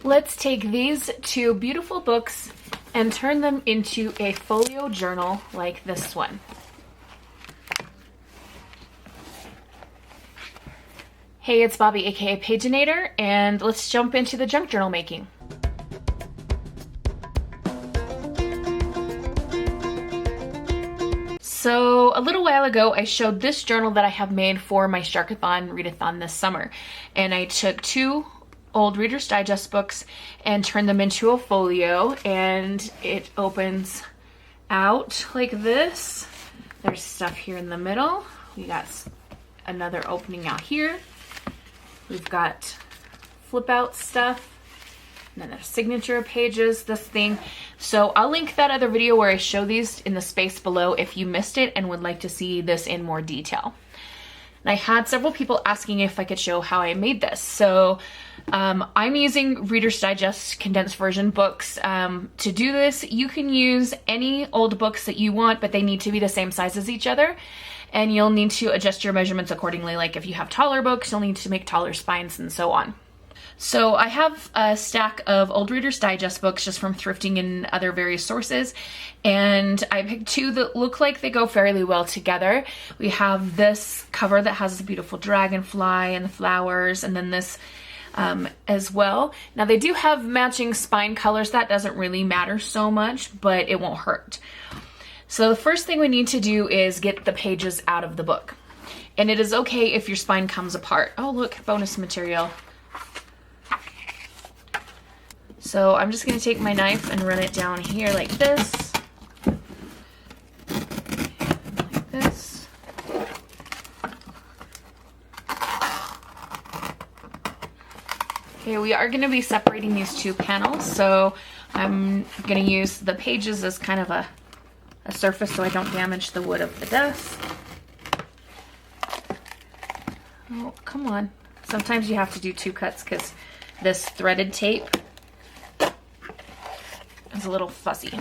Let's take these two beautiful books and turn them into a folio journal like this one. Hey, it's Bobi, aka Paginator, and let's jump into the junk journal making. So a little while ago, I showed this journal that I have made for my Sharkathon Readathon this summer, and I took two old Reader's Digest books and turned them into a folio, and it opens out like this. There's stuff here in the middle. We got another opening out here. We've got flip out stuff, and then there's signature pages, this thing. So I'll link that other video where I show these in the space below if you missed it and would like to see this in more detail. And I had several people asking if I could show how I made this. So I'm using Reader's Digest condensed version books. To do this, you can use any old books that you want, but they need to be the same size as each other. And you'll need to adjust your measurements accordingly. Like if you have taller books, you'll need to make taller spines and so on. So I have a stack of old Reader's Digest books just from thrifting and other various sources, and I picked two that look like they go fairly well together. We have this cover that has a beautiful dragonfly and the flowers, and then this as well. Now they do have matching spine colors. That doesn't really matter so much, but it won't hurt. So the first thing we need to do is get the pages out of the book. And it is okay if your spine comes apart. Oh look, bonus material. So I'm just going to take my knife and run it down here like this. Like this. Okay, we are going to be separating these two panels, so I'm going to use the pages as kind of a surface so I don't damage the wood of the desk. Oh, come on. Sometimes you have to do two cuts because this threaded tape is a little fuzzy.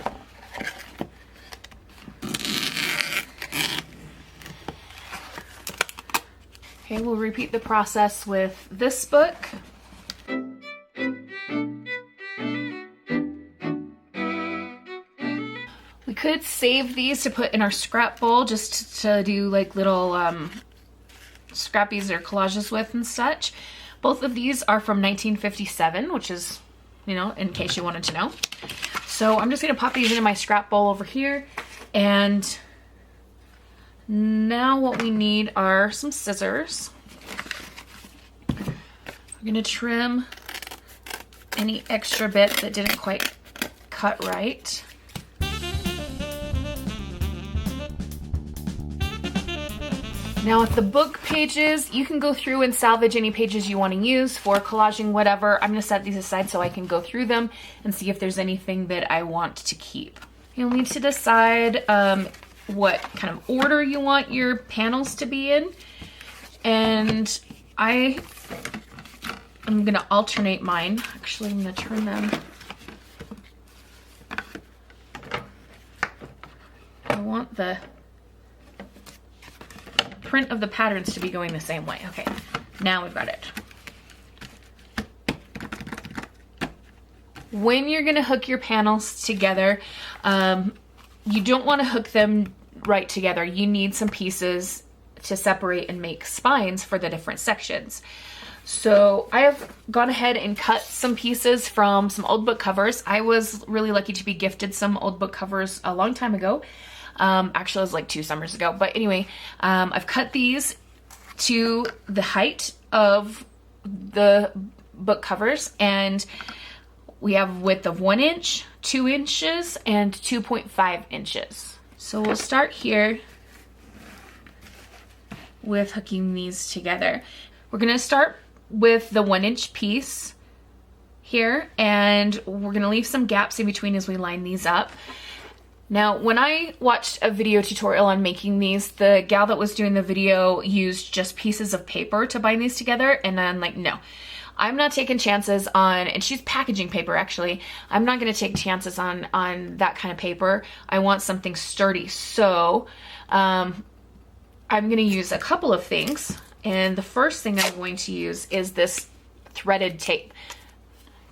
Okay, we'll repeat the process with this book. We could save these to put in our scrap bowl just to do like little scrappies or collages with and such. Both of these are from 1957, which is, you know, in case you wanted to know. So I'm just going to pop these into my scrap bowl over here. And now what we need are some scissors. We're going to trim any extra bit that didn't quite cut right. Now with the book pages, you can go through and salvage any pages you want to use for collaging, whatever. I'm going to set these aside so I can go through them and see if there's anything that I want to keep. You'll need to decide what kind of order you want your panels to be in. And I am going to alternate mine. Actually, I'm going to turn them. I want the print of the patterns to be going the same way. Okay, now we've got it. When you're going to hook your panels together, you don't want to hook them right together. You need some pieces to separate and make spines for the different sections. So I have gone ahead and cut some pieces from some old book covers. I was really lucky to be gifted some old book covers a long time ago. Actually, it was like 2 summers ago. But anyway, I've cut these to the height of the book covers. And we have width of 1 inch, 2 inches, and 2.5 inches. So we'll start here with hooking these together. We're going to start with the 1 inch piece here. And we're going to leave some gaps in between as we line these up. Now, when I watched a video tutorial on making these, the gal that was doing the video used just pieces of paper to bind these together, and I'm like, no. I'm not taking chances on, and she's packaging paper actually, I'm not going to take chances on that kind of paper. I want something sturdy, so I'm going to use a couple of things, and the first thing I'm going to use is this threaded tape.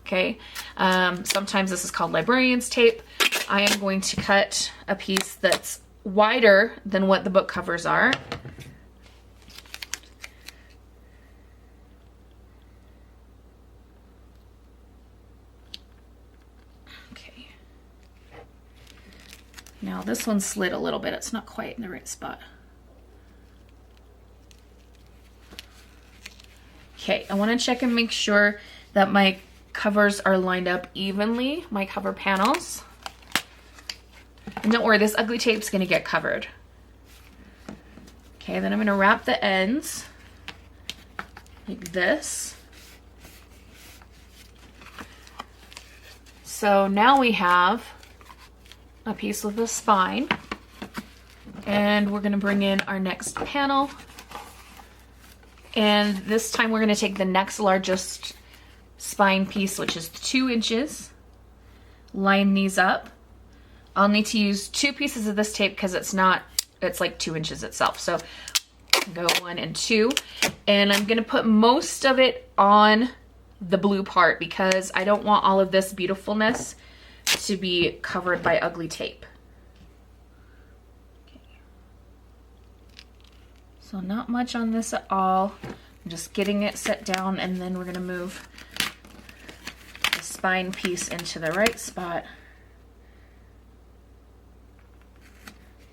okay? Sometimes this is called librarian's tape. I am going to cut a piece that's wider than what the book covers are. Okay. Now this one slid a little bit. It's not quite in the right spot. Okay, I want to check and make sure that my covers are lined up evenly, my cover panels. And don't worry, this ugly tape's gonna get covered. Okay, then I'm gonna wrap the ends like this. So now we have a piece with a spine, and we're gonna bring in our next panel. And this time we're gonna take the next largest spine piece, which is 2 inches, line these up. I'll need to use 2 pieces of this tape because it's like 2 inches itself. So go 1 and 2. And I'm gonna put most of it on the blue part because I don't want all of this beautifulness to be covered by ugly tape. So not much on this at all. I'm just getting it set down, and then we're gonna move the spine piece into the right spot.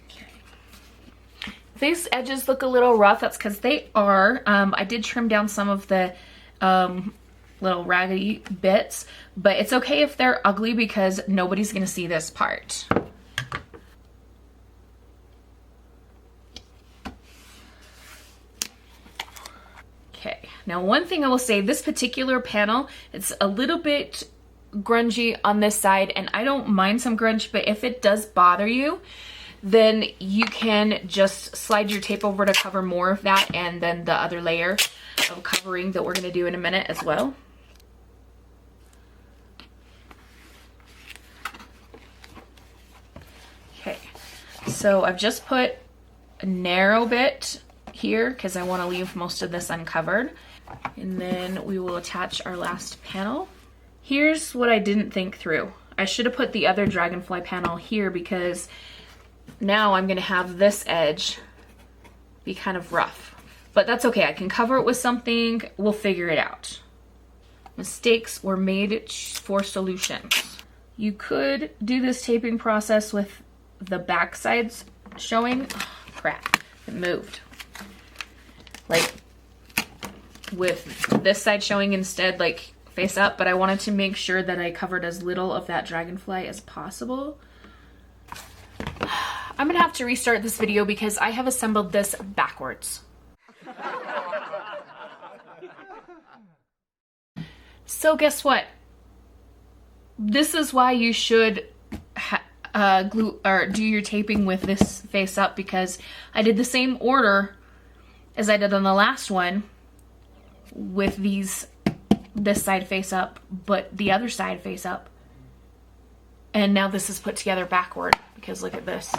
Okay. These edges look a little rough. That's because they are. I did trim down some of the little raggedy bits, but it's okay if they're ugly because nobody's gonna see this part. Okay, now one thing I will say, this particular panel, it's a little bit grungy on this side, and I don't mind some grunge, but if it does bother you, then you can just slide your tape over to cover more of that, and then the other layer of covering that we're gonna do in a minute as well. Okay, so I've just put a narrow bit here because I want to leave most of this uncovered, and then we will attach our last panel. Here's what I didn't think through. I should have put the other dragonfly panel here because now I'm going to have this edge be kind of rough, but that's okay. I can cover it with something. We'll figure it out. Mistakes were made for solutions. You could do this taping process with the back sides showing. Oh, crap, it moved. Like with this side showing instead, like face up, but I wanted to make sure that I covered as little of that dragonfly as possible. I'm gonna have to restart this video because I have assembled this backwards. So guess what? This is why you should glue or do your taping with this face up, because I did the same order as I did on the last one with this side face up, but the other side face up. And now this is put together backward because look at this.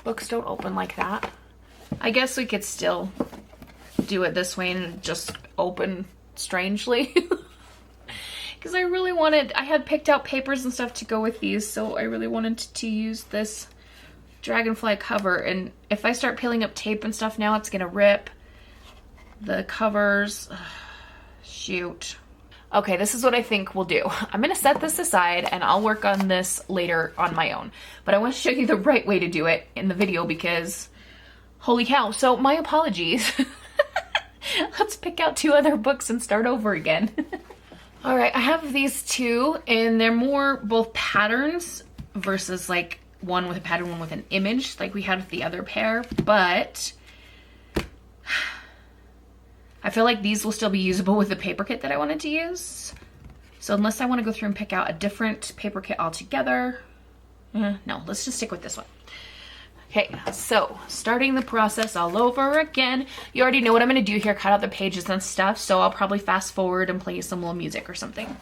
Books don't open like that. I guess we could still do it this way and just open strangely. Because I had picked out papers and stuff to go with these, so I really wanted to use this dragonfly cover, and if I start peeling up tape and stuff now, it's gonna rip the covers. Ugh, shoot. Okay, this is what I think we'll do. I'm gonna set this aside and I'll work on this later on my own, but I want to show you the right way to do it in the video because holy cow. So my apologies. Let's pick out 2 other books and start over again. All right, I have these 2 and they're more both patterns versus like one with a pattern, one with an image like we had with the other pair, but I feel like these will still be usable with the paper kit that I wanted to use. So unless I want to go through and pick out a different paper kit altogether, no, let's just stick with this one. Okay, so starting the process all over again. You already know what I'm going to do here, cut out the pages and stuff, so I'll probably fast forward and play some little music or something.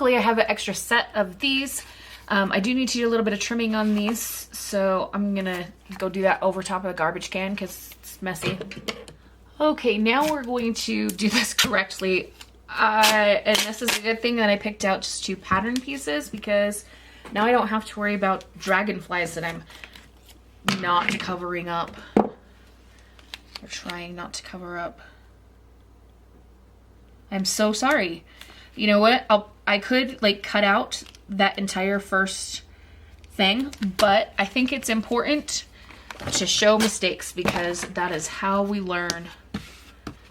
luckily I have an extra set of these. I do need to do a little bit of trimming on these, so I'm gonna go do that over top of the garbage can because it's messy. Okay, now we're going to do this correctly. And this is a good thing that I picked out just 2 pattern pieces, because now I don't have to worry about dragonflies that I'm not covering up. Or trying not to cover up. I'm so sorry. You know what? I could like cut out that entire first thing, but I think it's important to show mistakes because that is how we learn.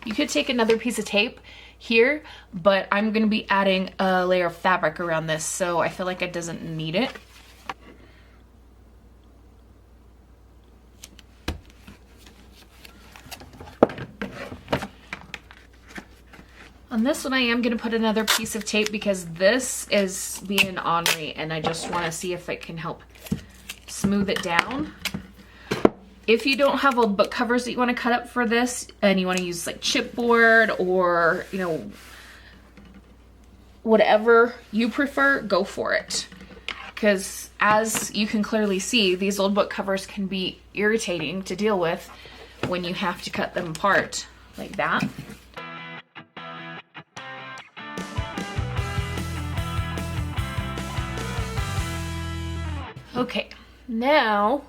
You could take another piece of tape here, but I'm going to be adding a layer of fabric around this, so I feel like it doesn't need it. On this one, I am going to put another piece of tape because this is being ornery and I just want to see if it can help smooth it down. If you don't have old book covers that you want to cut up for this and you want to use like chipboard or, you know, whatever you prefer, go for it. Because as you can clearly see, these old book covers can be irritating to deal with when you have to cut them apart like that. Okay, now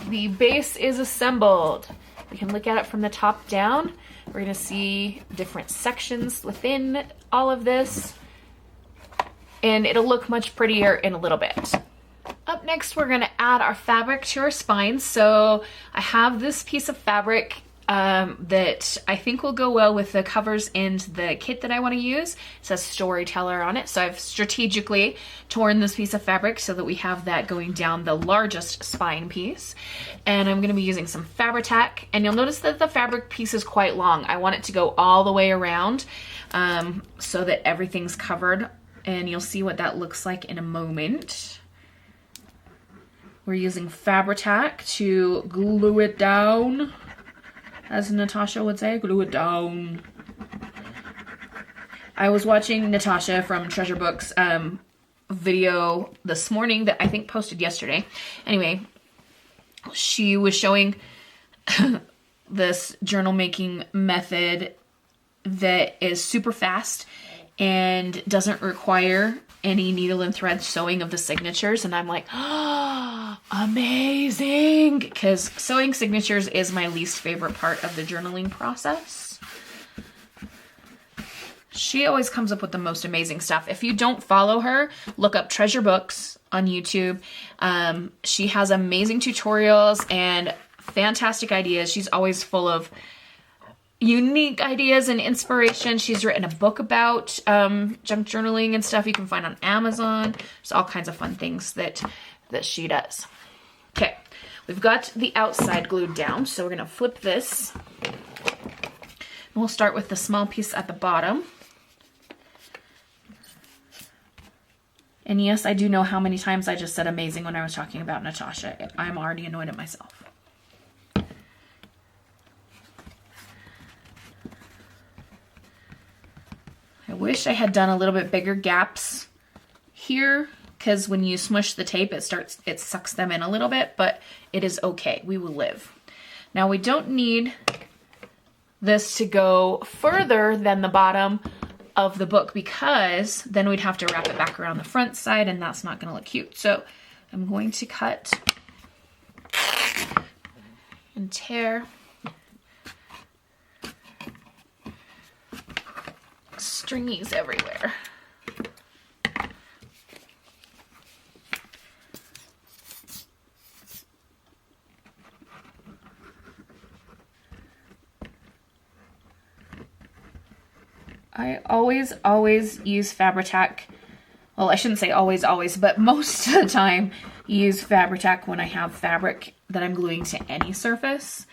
the base is assembled. We can look at it from the top down. We're gonna see different sections within all of this, and it'll look much prettier in a little bit. Up next, we're gonna add our fabric to our spines. So I have this piece of fabric that I think will go well with the covers and the kit that I want to use. It says Storyteller on it, so I've strategically torn this piece of fabric so that we have that going down the largest spine piece. And I'm going to be using some Fabri-Tac, and you'll notice that the fabric piece is quite long. I want it to go all the way around so that everything's covered, and you'll see what that looks like in a moment. We're using Fabri-Tac to glue it down. As Natasha would say, glue it down. I was watching Natasha from Treasure Books video this morning that I think posted yesterday. Anyway, she was showing this journal making method that is super fast and doesn't require any needle and thread sewing of the signatures, and I'm like, oh, amazing, because sewing signatures is my least favorite part of the journaling process. She always comes up with the most amazing stuff. If you don't follow her, look up Treasure Books on YouTube. She has amazing tutorials and fantastic ideas. She's always full of unique ideas and inspiration. She's written a book about junk journaling and stuff you can find on Amazon. There's all kinds of fun things that she does. Okay, we've got the outside glued down, so we're gonna flip this. And we'll start with the small piece at the bottom. And yes, I do know how many times I just said amazing when I was talking about Natasha. I'm already annoyed at myself. I wish I had done a little bit bigger gaps here, because when you smush the tape, it sucks them in a little bit, but it is okay. We will live. Now we don't need this to go further than the bottom of the book, because then we'd have to wrap it back around the front side, and that's not going to look cute. So I'm going to cut and tear. Stringies everywhere. I always use Fabri-Tac. Well, I shouldn't say always, but most of the time use Fabri-Tac when I have fabric that I'm gluing to any surface.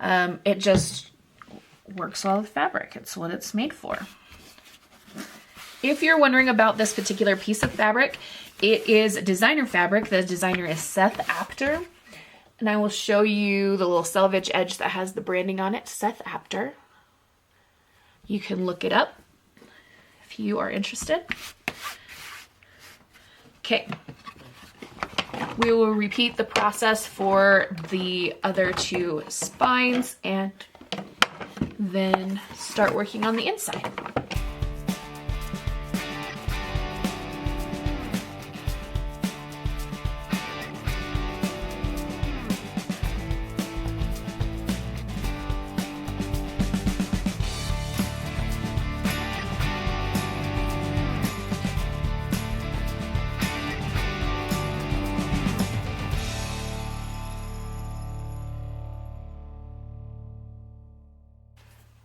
It just works well with fabric. It's what it's made for. If you're wondering about this particular piece of fabric, it is designer fabric. The designer is Seth Apter. And I will show you the little selvage edge that has the branding on it, Seth Apter. You can look it up. you are interested. Okay. We will repeat the process for the other two spines and then start working on the inside.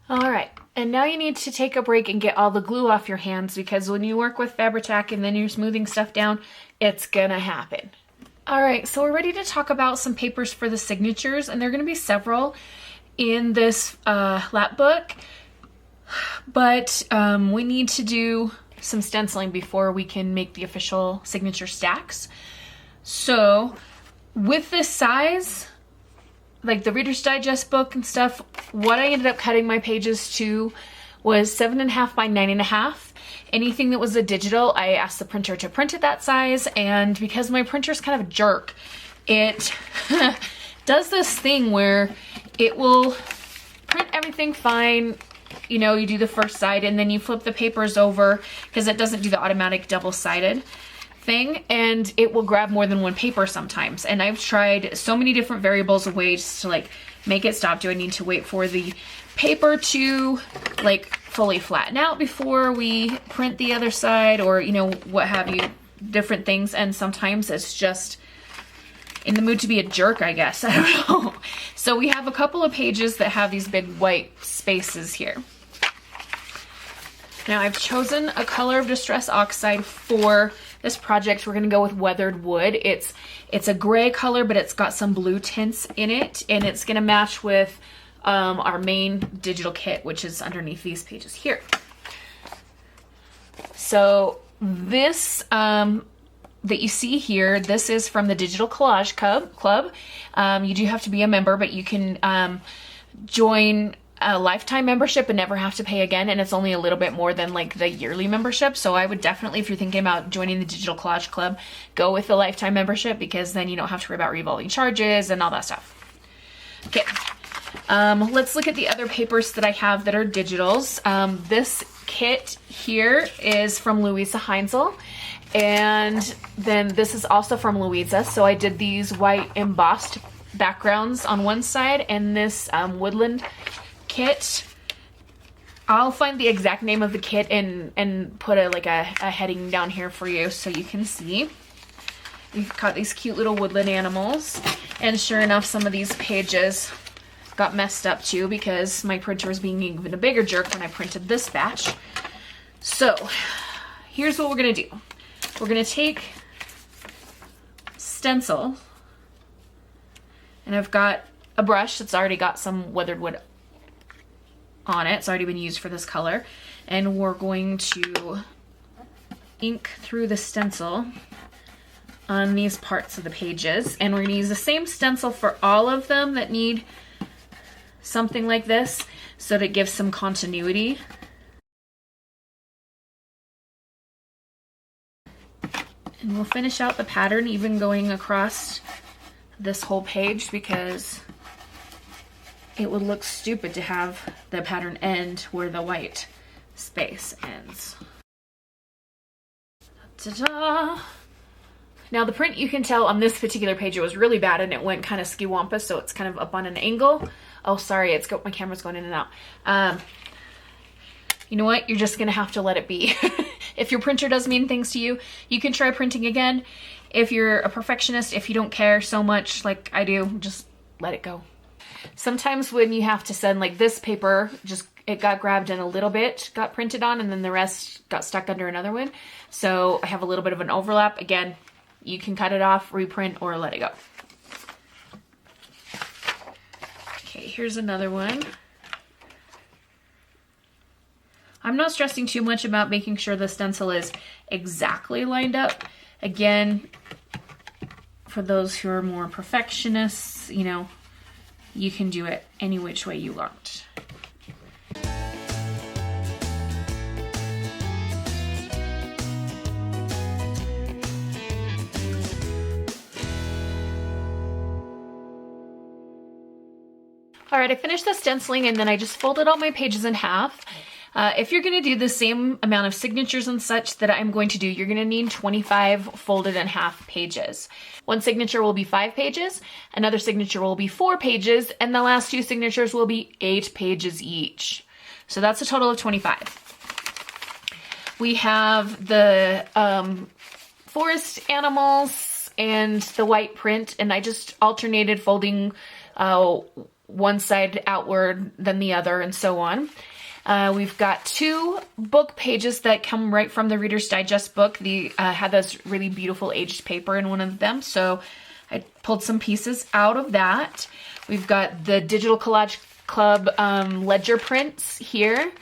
All right, and now you need to take a break and get all the glue off your hands, because when you work with Fabri-Tac and then you're smoothing stuff down, it's gonna happen. All right, so we're ready to talk about some papers for the signatures, and there are gonna be several in this Lapbook, but we need to do some stenciling before we can make the official signature stacks. So with this size, like the Reader's Digest book and stuff, what I ended up cutting my pages to was 7.5 by 9.5. Anything that was a digital, I asked the printer to print it that size, and because my printer's kind of a jerk, it does this thing where it will print everything fine. You know, you do the first side and then you flip the papers over, because it doesn't do the automatic double-sided thing, and it will grab more than one paper sometimes. And I've tried so many different variables of ways to like make it stop. Do I need to wait for the paper to like fully flatten out before we print the other side, or you know, what have you, different things. And sometimes it's just in the mood to be a jerk, I guess. I don't know. So we have a couple of pages that have these big white spaces here. Now I've chosen a color of Distress Oxide for this project. We're gonna go with Weathered Wood. It's a gray color, but it's got some blue tints in it, and it's gonna match with our main digital kit, which is underneath these pages here. So this that you see here, this is from the Digital Collage Club. You do have to be a member, but you can join a lifetime membership and never have to pay again, and it's only a little bit more than like the yearly membership. So I would definitely, if you're thinking about joining the Digital Collage Club, go with the lifetime membership, because then you don't have to worry about revolving charges and all that stuff. Okay, let's look at the other papers that I have that are digitals. This kit here is from Luise Heinzel, and then this is also from Luise. So I did these white embossed backgrounds on one side, and this woodland kit. I'll find the exact name of the kit and put a heading down here for you so you can see. We've got these cute little woodland animals, and sure enough, some of these pages got messed up too, because my printer was being even a bigger jerk when I printed this batch. So here's what we're gonna do. We're gonna take stencil, and I've got a brush that's already got some weathered wood on it. It's already been used for this color, and we're going to ink through the stencil on these parts of the pages, and we're going to use the same stencil for all of them that need something like this, so that it gives some continuity. And we'll finish out the pattern even going across this whole page, because it would look stupid to have the pattern end where the white space ends. Ta-da! Now the print, you can tell on this particular page it was really bad, and it went kind of skiwampus, so it's kind of up on an angle. Oh, sorry, my camera's going in and out. You know what? You're just gonna have to let it be. If your printer does mean things to you, you can try printing again. If you're a perfectionist, if you don't care so much like I do, just let it go. Sometimes when you have to send, like this paper, it got grabbed and a little bit got printed on, and then the rest got stuck under another one. So I have a little bit of an overlap. Again, you can cut it off, reprint, or let it go. Okay, here's another one. I'm not stressing too much about making sure the stencil is exactly lined up. Again, for those who are more perfectionists, you know, you can do it any which way you want. All right, I finished the stenciling and then I just folded all my pages in half. If you're going to do the same amount of signatures and such that I'm going to do, you're going to need 25 folded in half pages. One signature will be 5 pages, another signature will be 4 pages, and the last 2 signatures will be 8 pages each. So that's a total of 25. We have the forest animals and the white print, and I just alternated folding one side outward, then the other, and so on. We've got 2 book pages that come right from the Reader's Digest book. The had this really beautiful aged paper in one of them, so I pulled some pieces out of that. We've got the Digital Collage Club ledger prints here,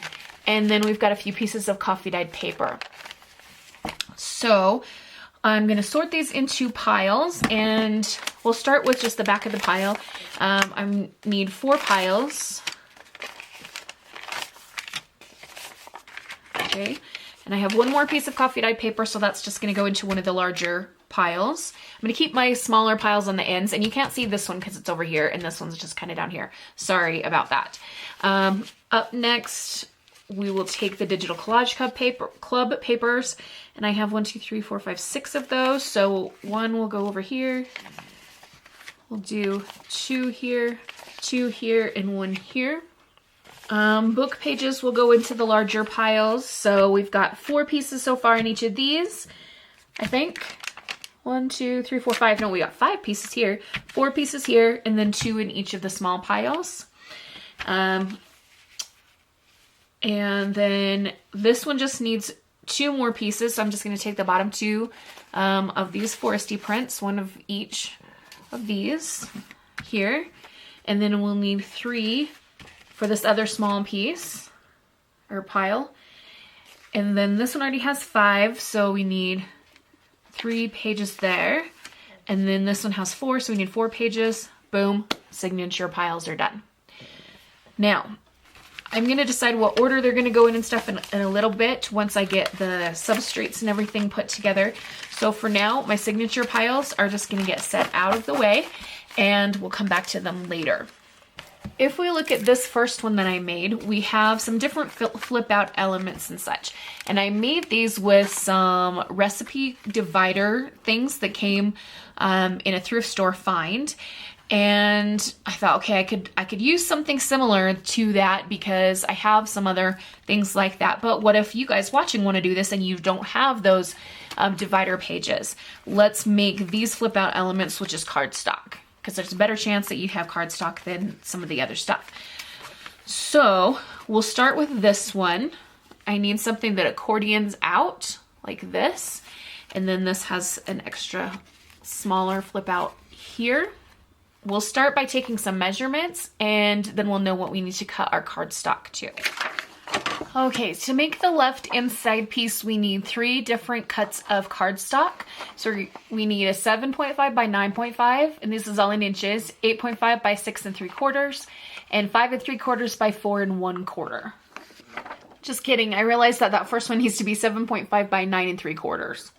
and then we've got a few pieces of coffee dyed paper. So I'm going to sort these into piles, and we'll start with just the back of the pile. I need 4 piles. Okay, and I have one more piece of coffee dyed paper, so that's just going to go into one of the larger piles. I'm going to keep my smaller piles on the ends, and you can't see this one because it's over here, and this one's just kind of down here. Sorry about that. Up next, we will take the Digital Collage Club papers, and I have 1, 2, 3, 4, 5, 6 of those. So one will go over here. We'll do 2 here, 2 here, and 1 here. Book pages will go into the larger piles. So we've got 4 pieces so far in each of these, I think. 1, 2, 3, 4, 5. No, we got 5 pieces here, 4 pieces here, and then 2 in each of the small piles. And then this one just needs 2 more pieces. So I'm just going to take the bottom 2 of these foresty prints, 1 of each of these here. And then we'll need 3 for this other small piece or pile. And then this one already has 5, so we need 3 pages there. And then this one has 4, so we need 4 pages. Boom, signature piles are done. Now, I'm going to decide what order they're going to go in and stuff in a little bit once I get the substrates and everything put together. So for now, my signature piles are just going to get set out of the way, and we'll come back to them later. If we look at this first one that I made, we have some different flip out elements and such. And I made these with some recipe divider things that came in a thrift store find. And I thought, okay, I could use something similar to that because I have some other things like that. But what if you guys watching want to do this and you don't have those divider pages? Let's make these flip out elements, which is cardstock, because there's a better chance that you have cardstock than some of the other stuff. So we'll start with this one. I need something that accordions out like this. And then this has an extra smaller flip out here. We'll start by taking some measurements, and then we'll know what we need to cut our cardstock to. Okay, to make the left inside piece, we need 3 different cuts of cardstock. So we need a 7.5 by 9.5, and this is all in inches, 8.5 by 6 3/4, and 5 3/4 by 4 1/4. Just kidding, I realized that first one needs to be 7.5 by 9 3/4.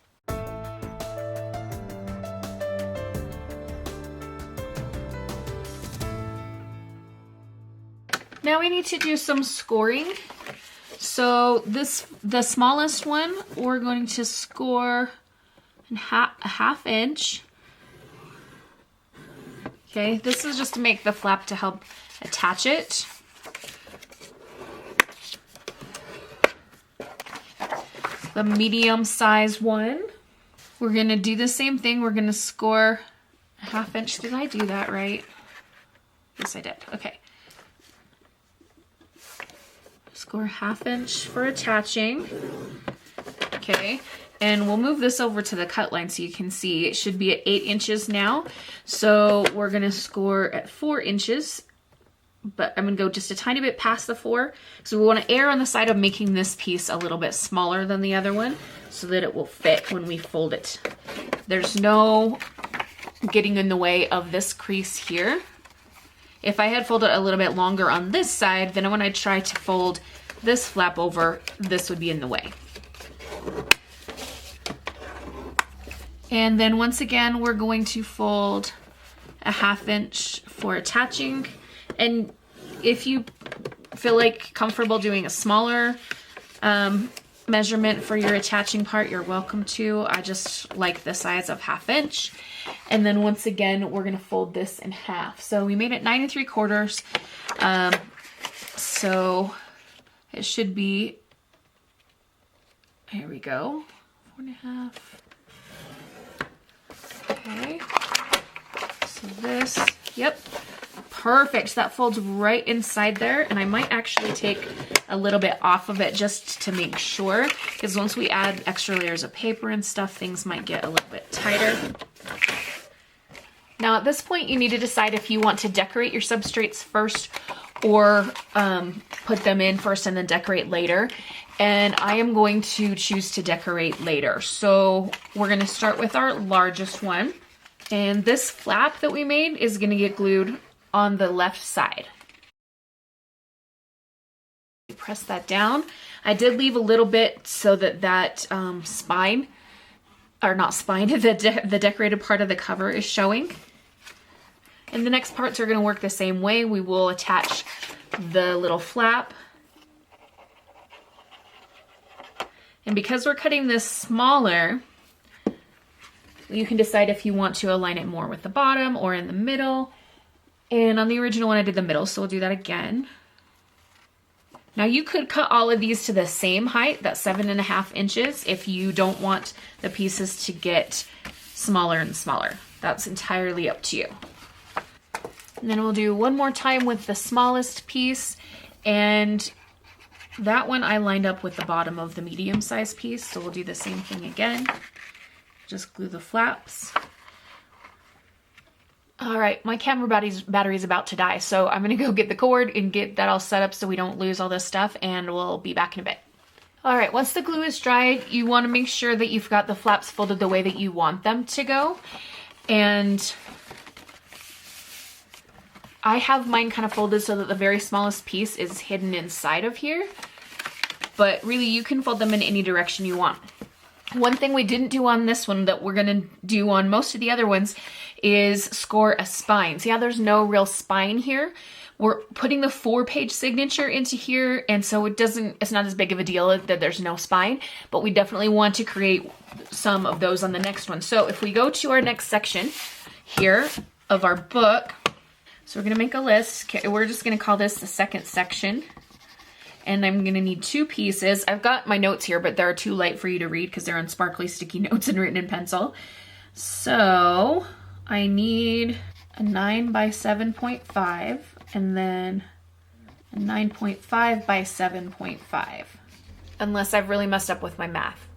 Now we need to do some scoring. So the smallest one, we're going to score a half inch. Okay, this is just to make the flap to help attach it. The medium size one, we're gonna do the same thing. We're gonna score a half inch. Did I do that right? Yes, I did. Okay. Score ½ inch for attaching. Okay, and we'll move this over to the cut line so you can see it should be at 8 inches now. So we're gonna score at 4 inches, but I'm gonna go just a tiny bit past the 4. So we wanna err on the side of making this piece a little bit smaller than the other one so that it will fit when we fold it. There's no getting in the way of this crease here. If I had folded a little bit longer on this side, then when I try to fold this flap over, this would be in the way. And then once again, we're going to fold a ½ inch for attaching. And if you feel like comfortable doing a smaller measurement for your attaching part, you're welcome to. I just like the size of 1/2 inch. And then once again, we're gonna fold this in half. So we made it 9 3/4. So it should be, here we go, 4 1/2. Okay, so this, yep, perfect. That folds right inside there, and I might actually take a little bit off of it just to make sure, because once we add extra layers of paper and stuff, things might get a little bit tighter. Now at this point, you need to decide if you want to decorate your substrates first or put them in first and then decorate later. And I am going to choose to decorate later. So we're gonna start with our largest one. And this flap that we made is gonna get glued on the left side. Press that down. I did leave a little bit so that spine, or not spine, the decorated part of the cover is showing. And the next parts are gonna work the same way. We will attach the little flap. And because we're cutting this smaller, you can decide if you want to align it more with the bottom or in the middle. And on the original one, I did the middle, so we'll do that again. Now you could cut all of these to the same height, that 7 1/2 inches, if you don't want the pieces to get smaller and smaller. That's entirely up to you. And then we'll do one more time with the smallest piece, and that one I lined up with the bottom of the medium-sized piece, so we'll do the same thing again. Just glue the flaps. All right, my camera battery's about to die, so I'm gonna go get the cord and get that all set up so we don't lose all this stuff, and we'll be back in a bit. All right, once the glue is dried, you wanna make sure that you've got the flaps folded the way that you want them to go. And I have mine kind of folded so that the very smallest piece is hidden inside of here, but really you can fold them in any direction you want. One thing we didn't do on this one that we're gonna do on most of the other ones is score a spine. See how there's no real spine here? We're putting the 4-page signature into here, and so it's not as big of a deal that there's no spine, but we definitely want to create some of those on the next one. So if we go to our next section here of our book, so we're gonna make a list. We're just gonna call this the second section. And I'm gonna need 2 pieces. I've got my notes here, but they're too light for you to read because they're on sparkly sticky notes and written in pencil. So I need a 9 by 7.5 and then a 9.5 by 7.5. Unless I've really messed up with my math.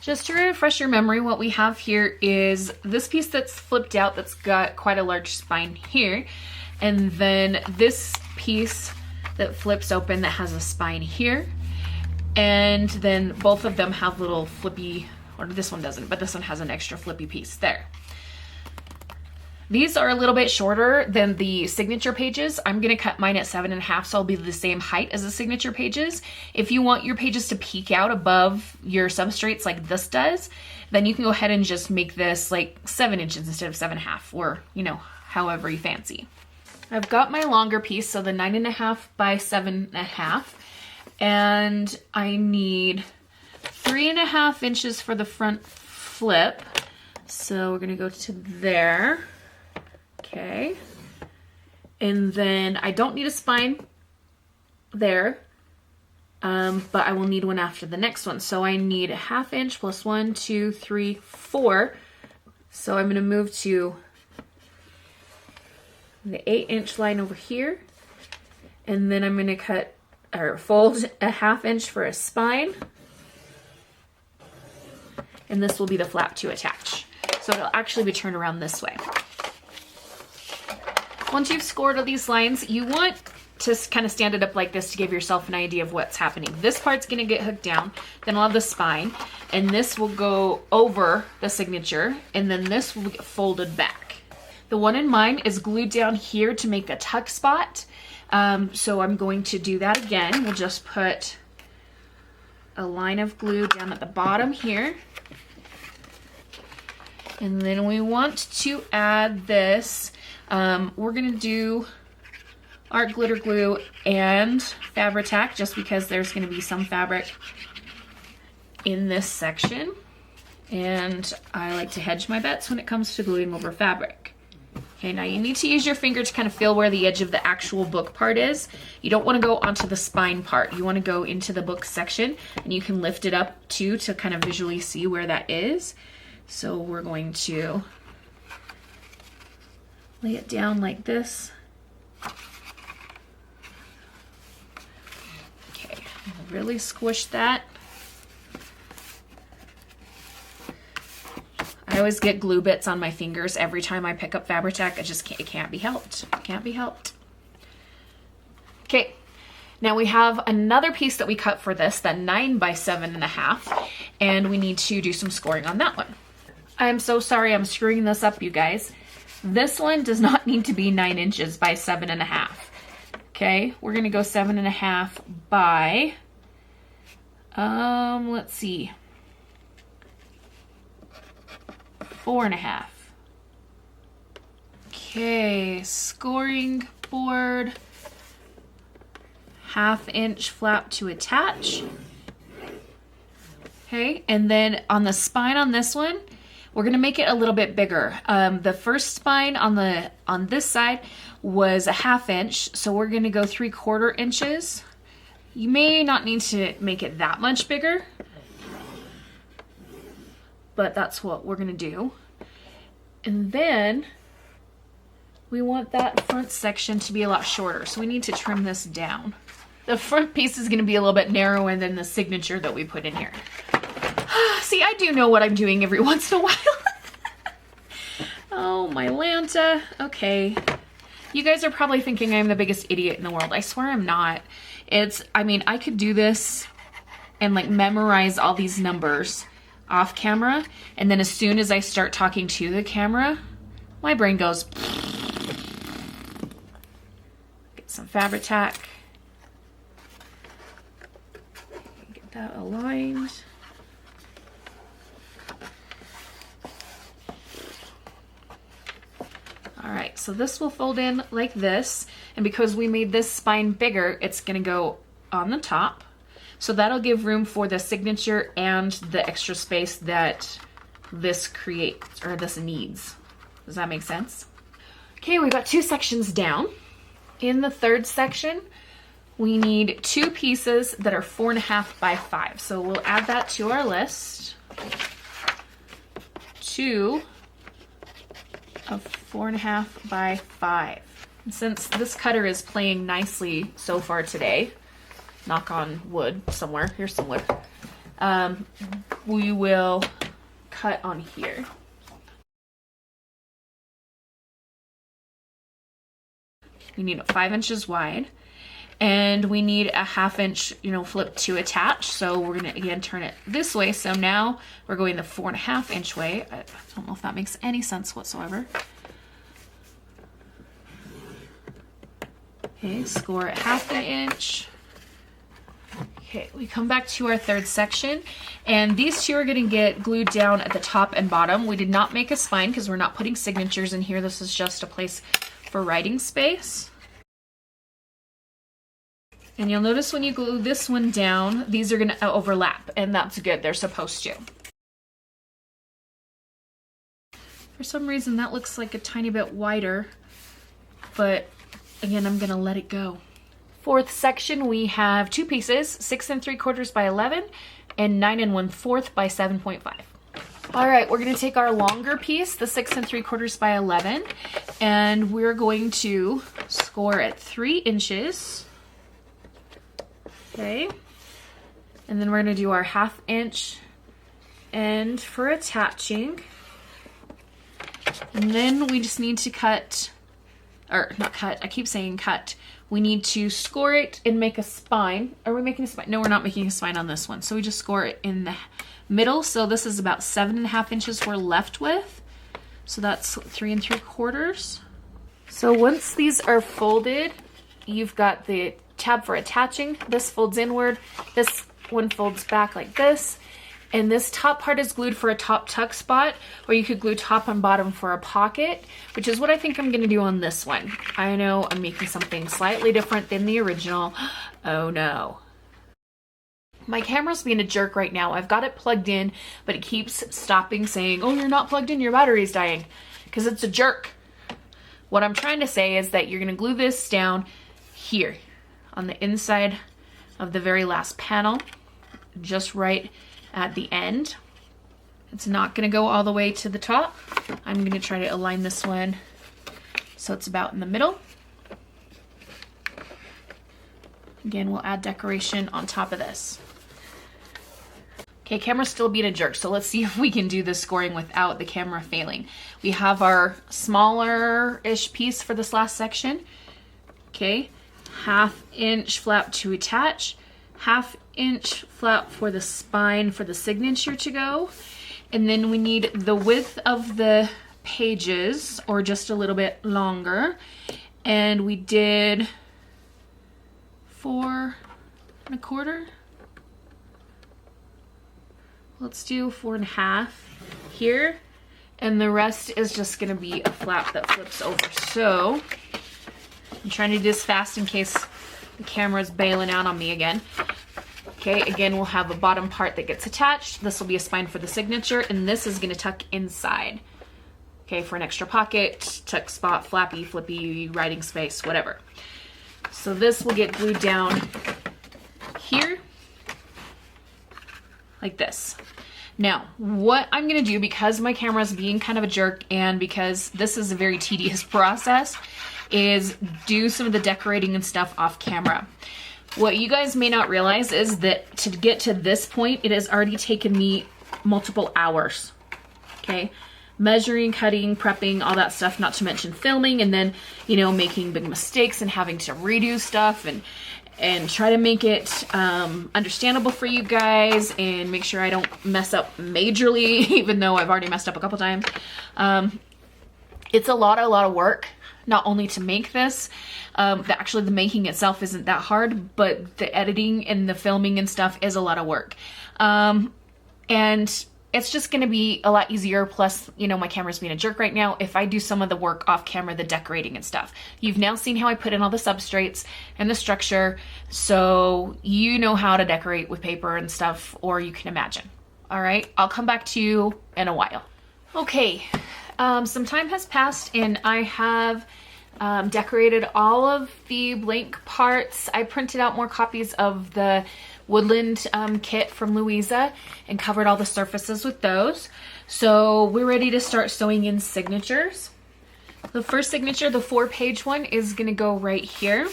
Just to refresh your memory, what we have here is this piece that's flipped out that's got quite a large spine here. And then this piece that flips open that has a spine here. And then both of them have little flippy, or this one doesn't, but this one has an extra flippy piece there. These are a little bit shorter than the signature pages. I'm gonna cut mine at 7 1/2, so I'll be the same height as the signature pages. If you want your pages to peek out above your substrates like this does, then you can go ahead and just make this like 7 inches instead of 7 1/2, or however you fancy. I've got my longer piece, so the 9 1/2 by 7 1/2, and I need 3 1/2 inches for the front flip. So we're gonna go to there. Okay, and then I don't need a spine there, but I will need one after the next one. So I need a 1/2 inch plus 1, 2, 3, 4. So I'm gonna move to the 8-inch line over here, and then I'm gonna cut or fold a 1/2 inch for a spine, and this will be the flap to attach. So it'll actually be turned around this way. Once you've scored all these lines, you want to kind of stand it up like this to give yourself an idea of what's happening. This part's gonna get hooked down, then I'll have the spine, and this will go over the signature, and then this will get folded back. The one in mine is glued down here to make a tuck spot, so I'm going to do that again. We'll just put a line of glue down at the bottom here. And then we want to add this. We're gonna do art glitter glue and Fabri-Tac, just because there's going to be some fabric in this section. And I like to hedge my bets when it comes to gluing over fabric. Okay, now you need to use your finger to kind of feel where the edge of the actual book part is. You don't want to go onto the spine part. You want to go into the book section, and you can lift it up too to kind of visually see where that is. So we're going to lay it down like this. Okay, really squish that. I always get glue bits on my fingers every time I pick up Fabri-Tac. It can't be helped. It can't be helped. Okay, now we have another piece that we cut for this, that 9 by 7.5, and we need to do some scoring on that one. I am so sorry I'm screwing this up, you guys. This one does not need to be 9 inches by 7.5. Okay, we're gonna go 7.5 by, let's see, 4.5. Okay, scoring board, 1/2 inch flap to attach. Okay, and then on the spine on this one, we're gonna make it a little bit bigger. The first spine on this side was 1/2 inch, so we're gonna go 3/4 inches. You may not need to make it that much bigger, but that's what we're gonna do. And then we want that front section to be a lot shorter, so we need to trim this down. The front piece is gonna be a little bit narrower than the signature that we put in here. See, I do know what I'm doing every once in a while. Oh, my Lanta. Okay. You guys are probably thinking I'm the biggest idiot in the world. I swear I'm not. I mean, I could do this and like memorize all these numbers off camera, and then as soon as I start talking to the camera, my brain goes. Get some Fabri-Tac. Get that aligned. All right, so this will fold in like this, and because we made this spine bigger, it's gonna go on the top. So that'll give room for the signature and the extra space that this creates, or this needs. Does that make sense? Okay, we've got 2 sections down. In the third section, we need 2 pieces that are 4.5 by 5. So we'll add that to our list. 2 of 4.5 by 5. And since this cutter is playing nicely so far today, knock on wood somewhere, here's some wood, we will cut on here. We need 5 inches wide, and we need a 1/2 inch, flip to attach. So we're gonna again turn it this way. So now we're going the 4.5 inch way. I don't know if that makes any sense whatsoever. Okay, score at 1/2 inch. Okay, we come back to our third section, and these 2 are gonna get glued down at the top and bottom. We did not make a spine because we're not putting signatures in here. This is just a place for writing space. And you'll notice when you glue this one down, these are gonna overlap, and that's good, they're supposed to. For some reason that looks like a tiny bit wider, but again, I'm gonna let it go. Fourth section, we have 2 pieces, 6 3/4 by 11 and 9 1/4 by 7.5. All right, we're gonna take our longer piece, the 6 3/4 by 11, and we're going to score at 3 inches. Okay, and then we're gonna do our 1/2 inch end for attaching. And then we just need to cut, or not cut, I keep saying cut. We need to score it and make a spine. Are we making a spine? No, we're not making a spine on this one. So we just score it in the middle. So this is about 7.5 inches we're left with. So that's 3 3/4. So once these are folded, you've got the tab for attaching. This folds inward. This one folds back like this. And this top part is glued for a top tuck spot, or you could glue top and bottom for a pocket, which is what I think I'm gonna do on this one. I know I'm making something slightly different than the original. Oh no. My camera's being a jerk right now. I've got it plugged in, but it keeps stopping saying, oh, you're not plugged in, your battery's dying, because it's a jerk. What I'm trying to say is that you're gonna glue this down here on the inside of the very last panel, just right at the end. It's not gonna go all the way to the top. I'm gonna try to align this one so it's about in the middle. Again, we'll add decoration on top of this. Okay, camera's still being a jerk, so let's see if we can do this scoring without the camera failing. We have our smaller-ish piece for this last section. Okay, 1/2 inch flap to attach, 1/2 inch flap for the spine for the signature to go, and then we need the width of the pages, or just a little bit longer, and we did 4 1/4. Let's do 4 1/2 here, and the rest is just gonna be a flap that flips over. So I'm trying to do this fast in case the camera's bailing out on me again. Okay, again, we'll have a bottom part that gets attached. This will be a spine for the signature, and this is gonna tuck inside. Okay, for an extra pocket, tuck spot, flappy, flippy, writing space, whatever. So this will get glued down here, like this. Now, what I'm gonna do, because my camera's being kind of a jerk and because this is a very tedious process, is do some of the decorating and stuff off camera. What you guys may not realize is that to get to this point, it has already taken me multiple hours, okay? Measuring, cutting, prepping, all that stuff, not to mention filming, and then, you know, making big mistakes and having to redo stuff and try to make it understandable for you guys and make sure I don't mess up majorly, even though I've already messed up a couple times. It's a lot of work, not only to make this, actually the making itself isn't that hard, but the editing and the filming and stuff is a lot of work. And it's just gonna be a lot easier. Plus, you know, my camera's being a jerk right now if I do some of the work off camera, the decorating and stuff. You've now seen how I put in all the substrates and the structure, so you know how to decorate with paper and stuff, or you can imagine. All right, I'll come back to you in a while. Okay, some time has passed and I have decorated all of the blank parts. I printed out more copies of the woodland kit from Luise and covered all the surfaces with those. So we're ready to start sewing in signatures. The first signature, the 4-page one, is gonna go right here.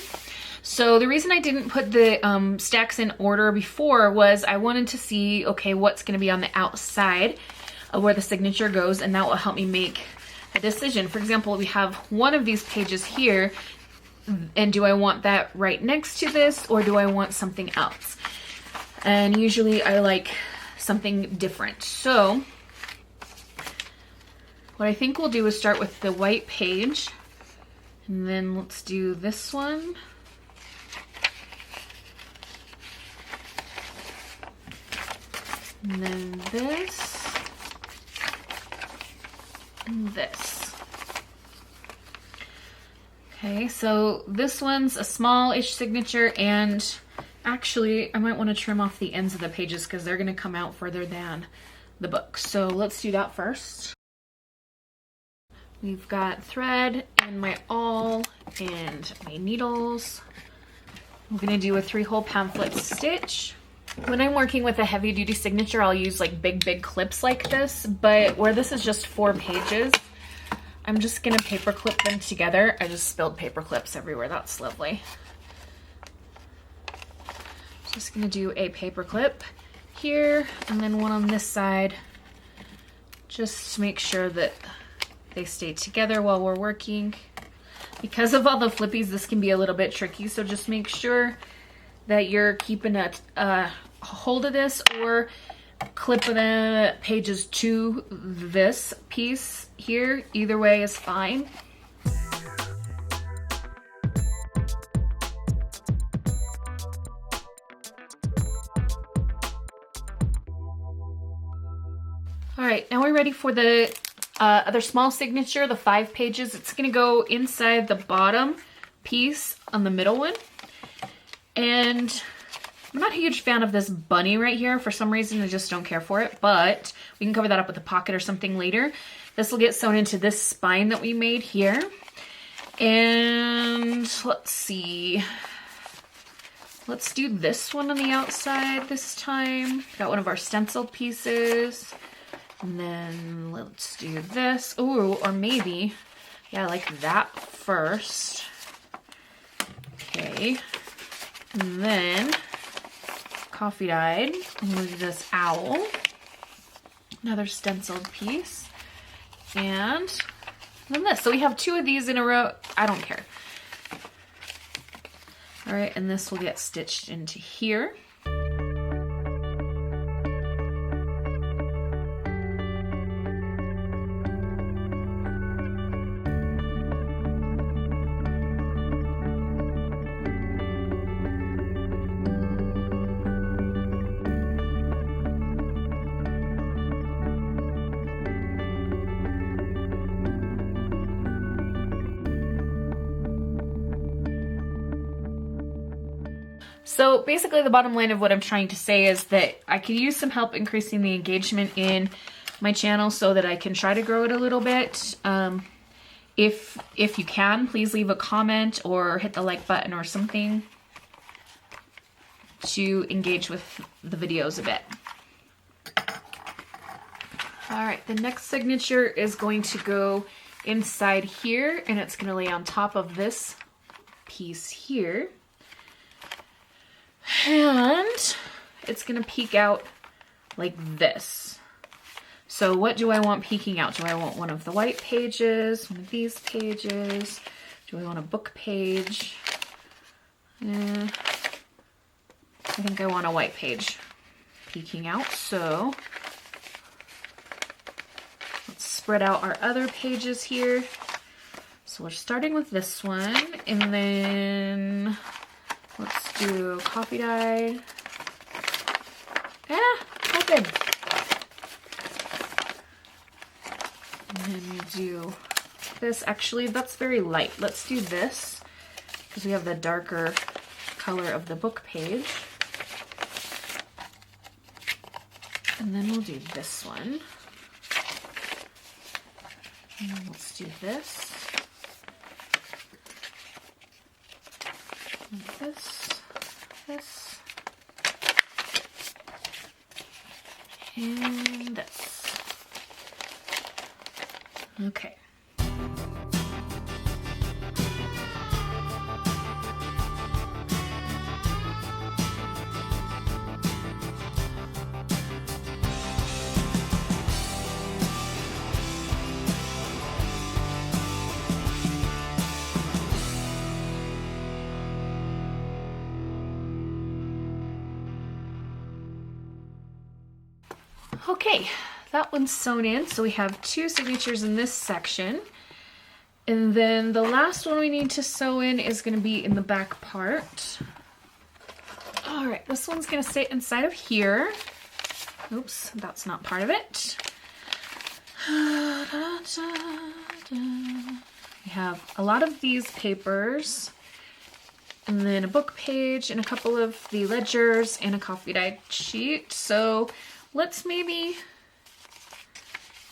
So the reason I didn't put the stacks in order before was I wanted to see, okay, what's gonna be on the outside of where the signature goes, and that will help me make a decision. For example, we have one of these pages here, and do I want that right next to this, or do I want something else? And usually I like something different. So what I think we'll do is start with the white page, and then let's do this one. And then this. And this. Okay, so this one's a small-ish signature, and actually I might want to trim off the ends of the pages because they're going to come out further than the book. So let's do that first. We've got thread and my awl and my needles. I'm going to do a 3-hole pamphlet stitch. When I'm working with a heavy duty signature, I'll use like big clips like this, but where this is just 4 pages, I'm just gonna paper clip them together. I just spilled paper clips everywhere. That's lovely. Just gonna do a paper clip here and then one on this side, just to make sure that they stay together while we're working. Because of all the flippies, this can be a little bit tricky, so just make sure that you're keeping a hold of this, or clip the pages to this piece here. Either way is fine. right, now we're ready for the other small signature, the 5 pages. It's gonna go inside the bottom piece on the middle one. And I'm not a huge fan of this bunny right here. For some reason, I just don't care for it, but we can cover that up with a pocket or something later. This will get sewn into this spine that we made here. And let's see. Let's do this one on the outside this time. Got one of our stenciled pieces. And then let's do this. Ooh, or maybe, yeah, like that first. Okay. And then coffee dyed. And we'll do this owl. Another stenciled piece. And then this. So we have 2 of these in a row. I don't care. All right, and this will get stitched into here. So basically the bottom line of what I'm trying to say is that I could use some help increasing the engagement in my channel so that I can try to grow it a little bit. If you can, please leave a comment or hit the like button or something to engage with the videos a bit. All right, the next signature is going to go inside here, and it's going to lay on top of this piece here. And it's going to peek out like this. So what do I want peeking out? Do I want one of the white pages, one of these pages? Do I want a book page? I think I want a white page peeking out. So let's spread out our other pages here. So we're starting with this one, and then let's do coffee dye. Open. And then we do this. Actually, that's very light. Let's do this because we have the darker color of the book page. And then we'll do this one. And then let's do this. This, and this. Okay. Okay, that one's sewn in, so we have 2 signatures in this section. And then the last one we need to sew in is going to be in the back part. All right, this one's going to stay inside of here. Oops, that's not part of it. We have a lot of these papers, and then a book page, and a couple of the ledgers, and a coffee dyed sheet. So let's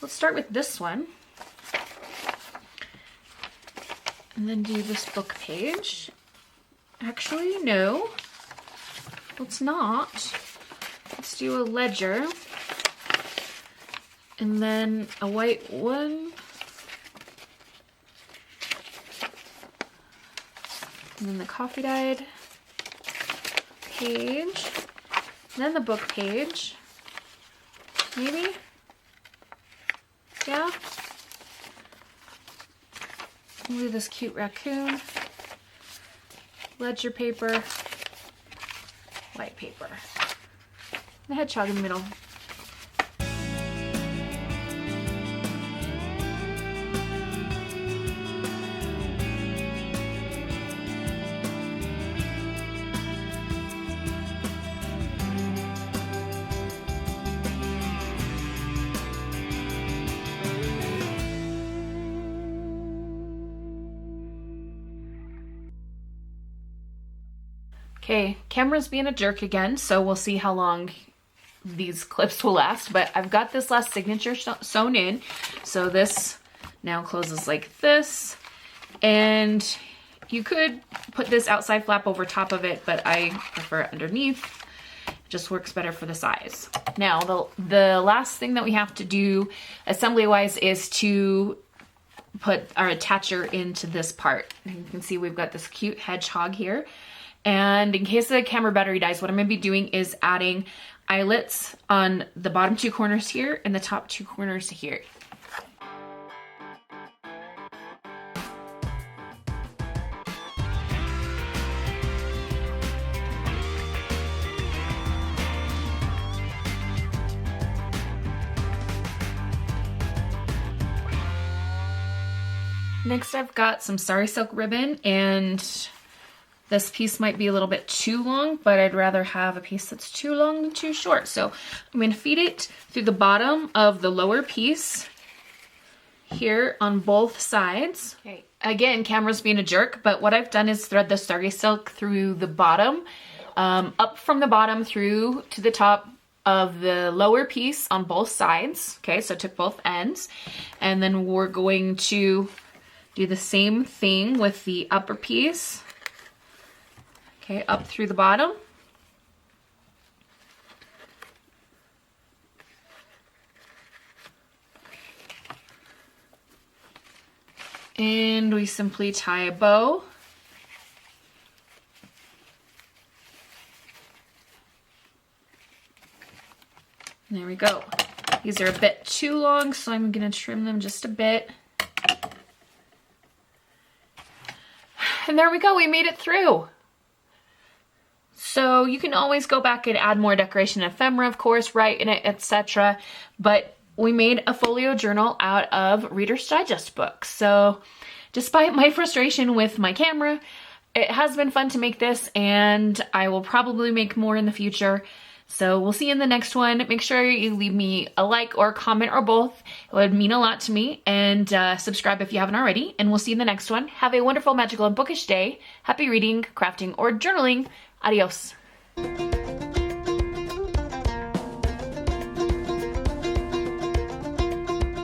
start with this one. And then do this book page. Actually, no. Let's not. Let's do a ledger. And then a white one. And then the coffee dyed page. And then the book page. Maybe? Yeah? We'll do this cute raccoon. Ledger paper. White paper. The hedgehog in the middle. Okay, camera's being a jerk again, so we'll see how long these clips will last, but I've got this last signature sewn in. So this now closes like this, and you could put this outside flap over top of it, but I prefer it underneath. It just works better for the size. Now, the last thing that we have to do assembly-wise is to put our attacher into this part. And you can see we've got this cute hedgehog here. And in case the camera battery dies, what I'm gonna be doing is adding eyelets on the bottom 2 corners here and the top 2 corners here. Next, I've got some sari silk ribbon, and this piece might be a little bit too long, but I'd rather have a piece that's too long than too short. So I'm going to feed it through the bottom of the lower piece here on both sides. Okay. Again, camera's being a jerk, but what I've done is thread the sari silk through the bottom, up from the bottom through to the top of the lower piece on both sides. Okay, so I took both ends, and then we're going to do the same thing with the upper piece. Okay, up through the bottom. And we simply tie a bow. There we go. These are a bit too long, so I'm gonna trim them just a bit. And there we go, we made it through. So you can always go back and add more decoration ephemera, of course, write in it, etc. But we made a folio journal out of Reader's Digest books. So despite my frustration with my camera, it has been fun to make this, and I will probably make more in the future. So we'll see you in the next one. Make sure you leave me a like or a comment or both. It would mean a lot to me. And subscribe if you haven't already. And we'll see you in the next one. Have a wonderful, magical, and bookish day. Happy reading, crafting, or journaling. Adios.